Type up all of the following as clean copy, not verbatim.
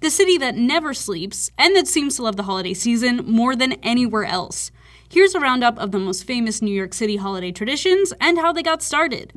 the city that never sleeps and that seems to love the holiday season more than anywhere else. Here's a roundup of the most famous New York City holiday traditions and how they got started.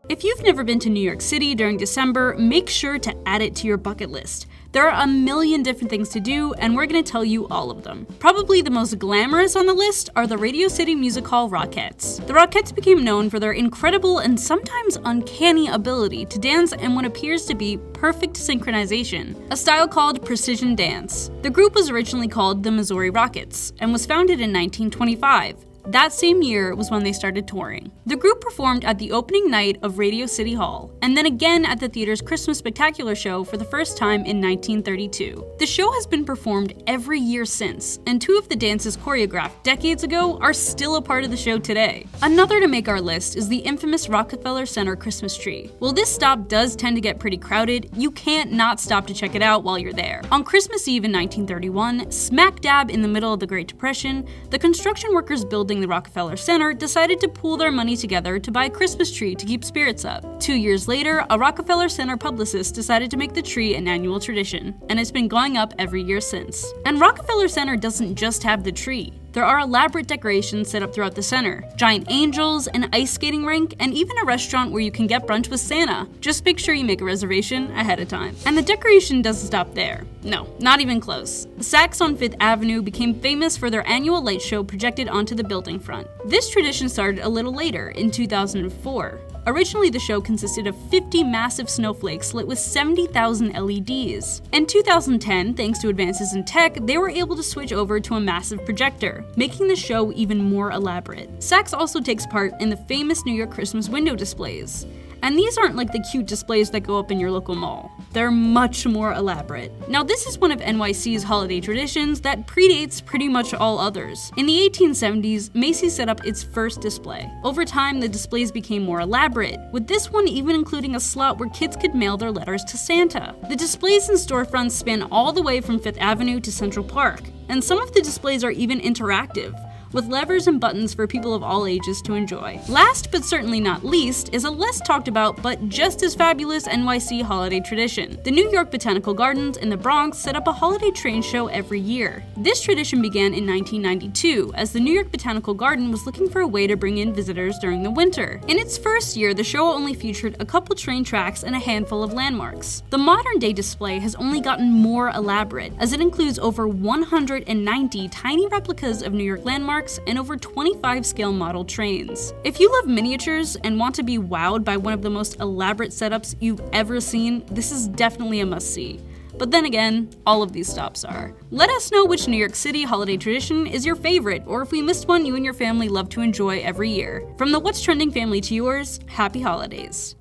If you've never been to New York City during December, make sure to add it to your bucket list. There are a million different things to do, and we're going to tell you all of them. Probably the most glamorous on the list are the Radio City Music Hall Rockettes. The Rockettes became known for their incredible and sometimes uncanny ability to dance in what appears to be perfect synchronization, a style called precision dance. The group was originally called the Missouri Rockets and was founded in 1925. That same year was when they started touring. The group performed at the opening night of Radio City Hall, and then again at the theater's Christmas Spectacular show for the first time in 1932. The show has been performed every year since, and two of the dances choreographed decades ago are still a part of the show today. Another to make our list is the infamous Rockefeller Center Christmas tree. While this stop does tend to get pretty crowded, you can't not stop to check it out while you're there. On Christmas Eve in 1931, smack dab in the middle of the Great Depression, the construction workers building the Rockefeller Center decided to pool their money together to buy a Christmas tree to keep spirits up. 2 years later, a Rockefeller Center publicist decided to make the tree an annual tradition, and it's been going up every year since. And Rockefeller Center doesn't just have the tree. There are elaborate decorations set up throughout the center, giant angels, an ice skating rink, and even a restaurant where you can get brunch with Santa. Just make sure you make a reservation ahead of time. And the decoration doesn't stop there. No, not even close. Saks on 5th Avenue became famous for their annual light show projected onto the building front. This tradition started a little later, in 2004. Originally, the show consisted of 50 massive snowflakes lit with 70,000 LEDs. In 2010, thanks to advances in tech, they were able to switch over to a massive projector, making the show even more elaborate. Saks also takes part in the famous New York Christmas window displays. And these aren't like the cute displays that go up in your local mall. They're much more elaborate. Now, this is one of NYC's holiday traditions that predates pretty much all others. In the 1870s, Macy's set up its first display. Over time, the displays became more elaborate, with this one even including a slot where kids could mail their letters to Santa. The displays and storefronts span all the way from 5th Avenue to Central Park, and some of the displays are even interactive, with levers and buttons for people of all ages to enjoy. Last but certainly not least is a less talked about but just as fabulous NYC holiday tradition. The New York Botanical Gardens in the Bronx set up a holiday train show every year. This tradition began in 1992 as the New York Botanical Garden was looking for a way to bring in visitors during the winter. In its first year, the show only featured a couple train tracks and a handful of landmarks. The modern day display has only gotten more elaborate, as it includes over 190 tiny replicas of New York landmarks and over 25 scale model trains. If you love miniatures and want to be wowed by one of the most elaborate setups you've ever seen, this is definitely a must-see. But then again, all of these stops are. Let us know which New York City holiday tradition is your favorite, or if we missed one you and your family love to enjoy every year. From the What's Trending family to yours, happy holidays.